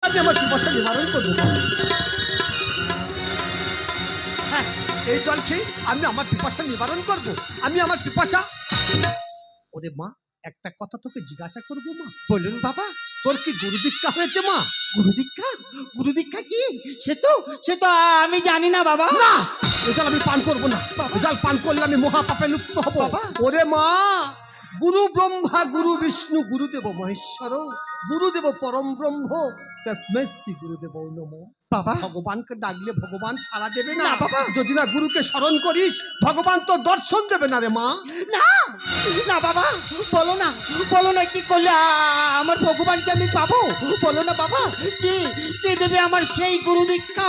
আমি আমার পিপাসা নিবারণ করবো। হ্যাঁ, এই জল খেয়ে আমি আমার পিপাসা নিবারণ করবো। আমি আমার পিপাসা। ওরে মা, একটা কথা তোকে জিজ্ঞাসা করবো মা। বলুন বাবা। তোর কি গুরু দীক্ষা হয়েছে মা? গুরু দীক্ষা? গুরু দীক্ষা কি? সে তো আমি জানি না বাবা। না, এ জল আমি পান করবো না। এ জল পান করলে আমি মহাপাপে লিপ্ত হব। ওরে মা, গুরু ব্রহ্মা গুরু বিষ্ণু গুরুদেব মহেশ্বর গুরুদেব পরম ব্রহ্ম তস্मै শ্রী গুরুদেব নমঃ। বাবা, ভগবানকে ডাকলে ভগবান সাড়া দেবে না না বাবা। যদি না গুরুকে স্মরণ করিস, ভগবান তো দর্শন দেবে না রে মা। না না বাবা, বলো না কি করলে আমার ভগবানকে আমি পাবো? বলো না বাবা, কি কে দেবে আমার সেই গুরু দীক্ষা?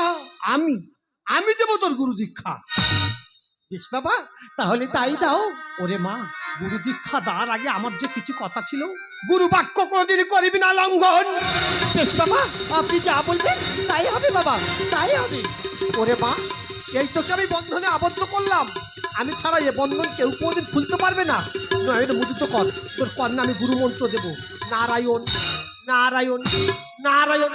আমি দেবো তোর গুরু দীক্ষা। বেশ বাবা, তাহলে তাই দাও। ওরে মা, গুরু দীক্ষা দেওয়ার আগে আমার যে কিছু কথা ছিল, গুরু বাক্য কোনোদিন করবি না লঙ্ঘন। বেশ বাবা, আপনি যা বলবেন তাই হবে বাবা, তাই হবে। ওরে মা, এই তোকে আমি বন্ধনে আবদ্ধ করলাম, আমি ছাড়া এ বন্ধন কেউ কোনোদিন খুলতে পারবে না। নয় মুদিত কর, তোর কন্যা আমি গুরু মন্ত্র দেব। নারায়ণ নারায়ণ নারায়ণ।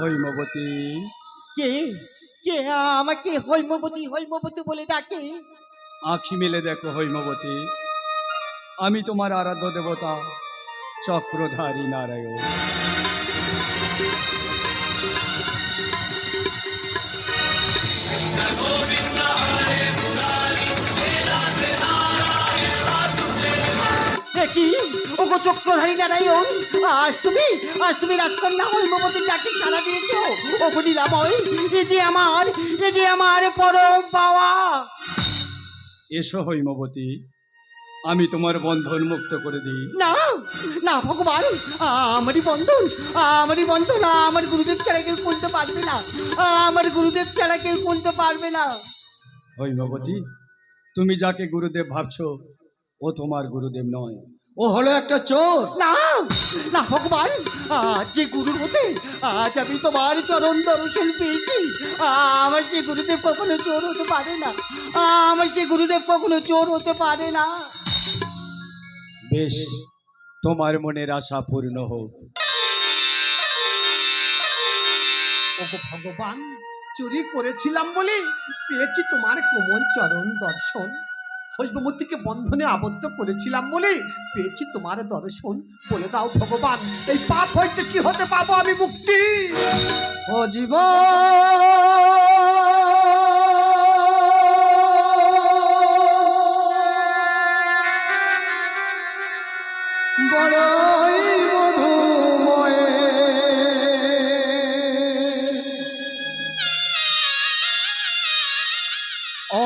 হৈমবতী, কে কে আমাকে হৈমবতী বলে ডাকে? আঁখি মেলে দেখো হৈমবতী, আমি তোমার আরাধ্য দেবতা চক্রধারী নারায়ণ। কি ওগো চক্রধারী নারায়ণ, আজ তুমি রাজকন্যা হৈমবতীর ডাকে সাড়া দিয়েছো। ওগো লীলাময়, এ যে আমার পরম পাওয়া। এসো হৈমবতী, আমি তোমার বন্ধন মুক্ত করে দিই। না না ভগবান, আমারই বন্ধন আমার গুরুদেব ছাড়া কেউ খুলতে পারবে না, আমার গুরুদেব ছাড়া কেউ খুলতে পারবে না। হৈমবতী, তুমি যাকে গুরুদেব ভাবছো ও তোমার গুরুদেব নয়, ও হলো একটা চোর। না না ভগবান, যে গুরুর হতে আজ আমি তোমার চরণ দর্শন পেয়েছি, আমার সে গুরুদেব কখনো চোর হতে পারে না, আমার সে গুরুদেব কখনো চোর হতে পারে না। বেশ, তোমার মনের আশা পূর্ণ হোক। ওগো ভগবান, চুরি করেছিলাম বলে পেয়েছি তোমার কোমল চরণ দর্শন। হৈমবতীকে বন্ধনে আবদ্ধ করেছিলাম বলে পেয়েছি তোমার দর্শন। বলে দাও ভগবান, এই পাপ হইতে কি হতে পাবো আমি মুক্তি? ও জীবন বড়ই মধুময়,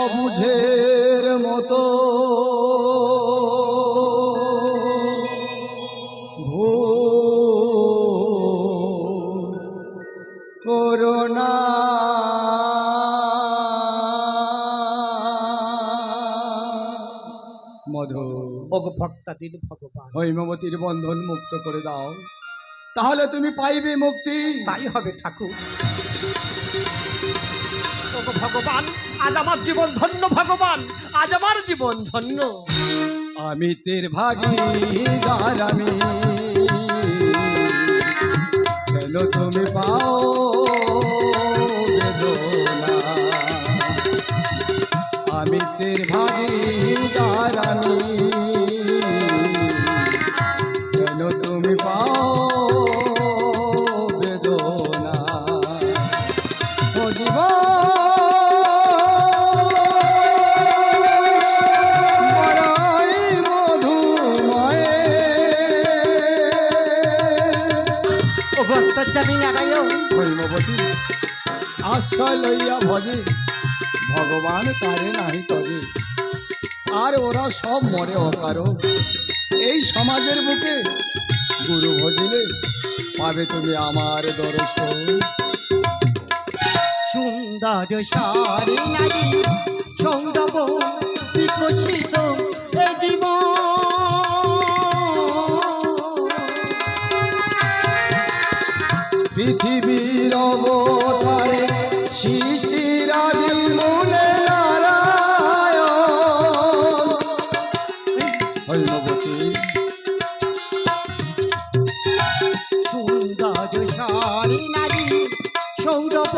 অবুঝের মতো করোনা মধু। ওগো ভক্তাদিন ভগবান, হৈমবতীর বন্ধন মুক্ত করে দাও, তাহলে তুমি পাইবে মুক্তি। তাই হবে ঠাকুর। ওগো ভগবান, আজ আমার জীবন ধন্য। ভগবান, আজ আমার জীবন ধন্য। আমি তের ভাগীদার, আমি কেন তুমি পাও বেদনা, আমি তের ভাগীদার, আমি কেন তুমি পাও বেদনা। ও জীবন হৈমবতী, আশ্রয় লইয়া ভজে ভগবান তারে নাহি তজে, আর ওরা সব মরে অকারণ। এই সমাজের বুকে গুরু ভজিলে পাবে তুমি আমার দর্শন। সুন্দর সারি নারী সৌরভ বিকশিত, এই পৃথিবীর অবতারে সৃষ্টির আদি মূলে নারায়ণ। হৈমবতী সুন্দর সারি নারী সৌরভ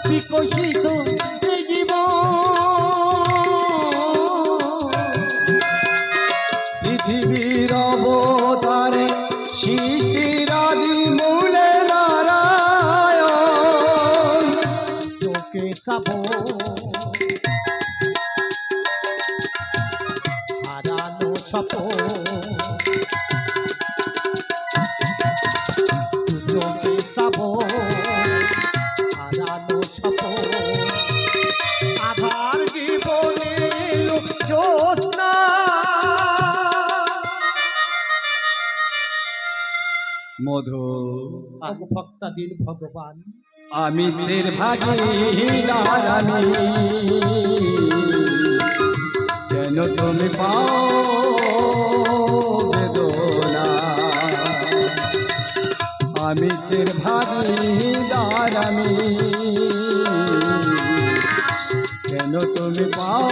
বিকশিত এই জীবন। পৃথিবীর অবতারে সৃষ্টির আদি মূলে নারায়ণ। চোখে সাব হারানো সপ চোখে সাব হারানো সপ আধার জীবনে জ্যোৎস্না মধু ভক্তাদিন ভগবান আমি তীর ভাগীদার আমি, যেন তুমি পাও বেদনা। আমি তীর ভাগীদার আমি, যেন তুমি পাও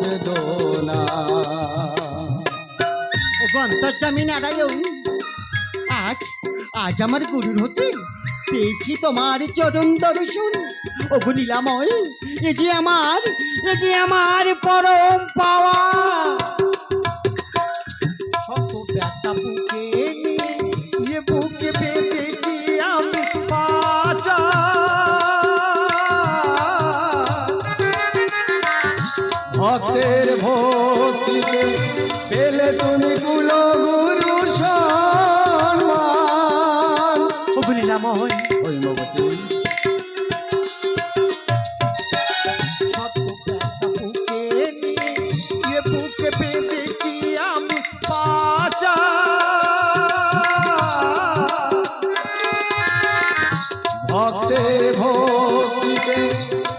বেদনা। অন্তর্যামী নারায়ণ, আজ আজ আমার গুরুর হতে পেয়েছি তোমার চরণ দর্শন। ওগো লীলাময়, এ যে আমার পরম পাওয়া। শত ব্যথা বুকে নিয়ে বুকে পেতেছি আমি বাঁচা। ভক্তের ভক্তিতে পেলে তুমি কুল গুরু সম্মান। ওগো লীলাময়, হৈমবতী শত ব্যথা বুকে নিয়ে বুকে পেতেছি আমি বাঁচা। ভক্তের ভক্তিতে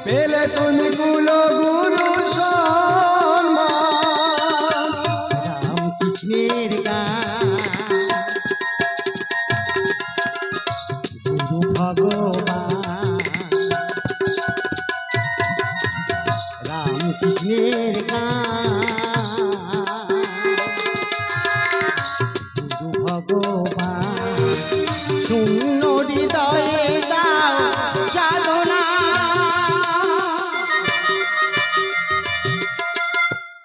পেলে তুমি কুল গুরু সম্মান। রাম কৃষ্ণের গান গুরু ভগবান। রাম কৃষ্ণের গান গুরু ভগবান। শূন্য হৃদয়ে দাও সাধনা।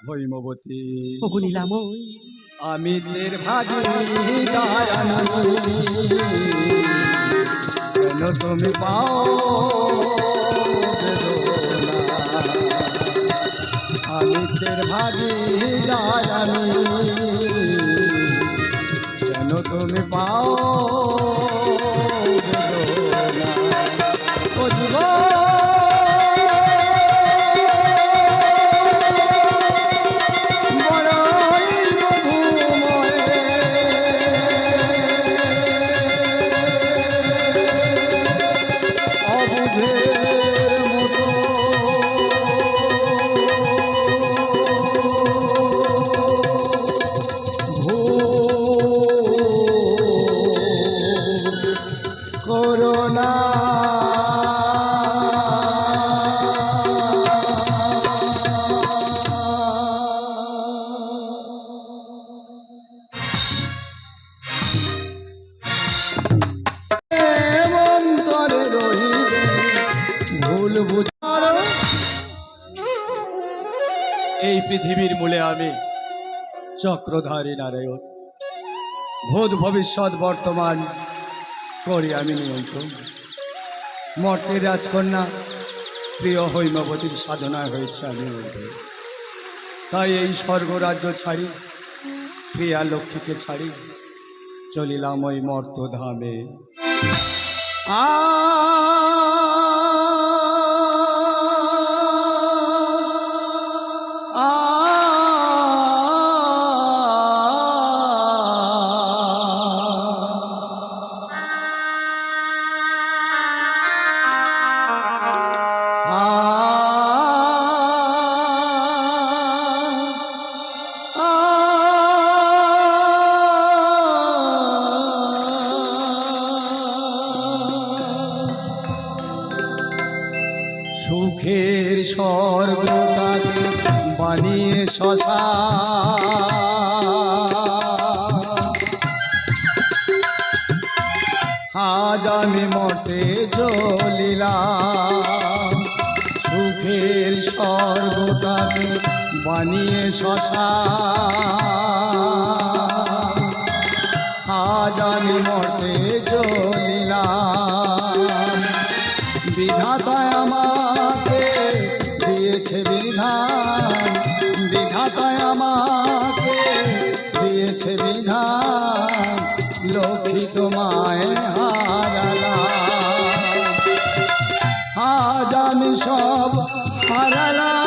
হৈমবতী ওগো লীলাময়, আমি তীর ভাগীদার আমি, যেন তুমি পাও বেদনা। আমি তীর ভাগীদার আমি, যেন তুমি পাও বেদনা। ও জীবন করোনা অন্তরে রহিবে ভুল বুঝার। এই পৃথিবীর মূলে আমি চক্রধারী নারায়ণ, ভূত ভবিষ্যৎ বর্তমান করি আমি নিয়ন্ত্রণ। মর্তের রাজকন্যা প্রিয় হৈমবতীর সাধনায় হয়েছে আমি অন্ধ। তাই এই স্বর্গরাজ্য ছাড়ি প্রিয়া লক্ষ্মীকে ছাড়ি চলিলাম ওই মর্তধামে। আ স্বর্গটাকে বানিয়ে শ্মশান। আজ আমি মঠে জ্বলিলাম, সুখের স্বর্গটাকে বানিয়ে শ্মশান। আজ আমি মঠে জ্বলিলাম, বিধাতায় আমাকে দিয়েছে বিধান, বিধাতায় আমাকে দিয়েছে বিধান, লক্ষ্মী তোমায় হারালাম। আজ আমি সব হারালাম,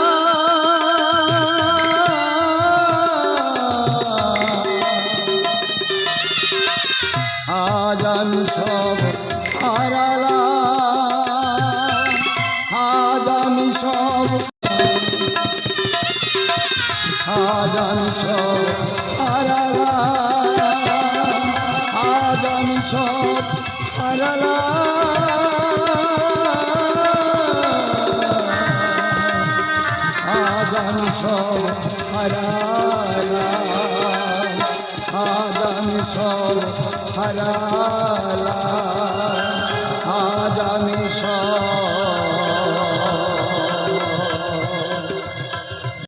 আজ আমি সব হারালাম, আজ আমি সব, আজ আমি সব হারালাম, আজ আমি সব হারালাম, আজ আমি সব হারালাম, আজ আমি সব হারালাম।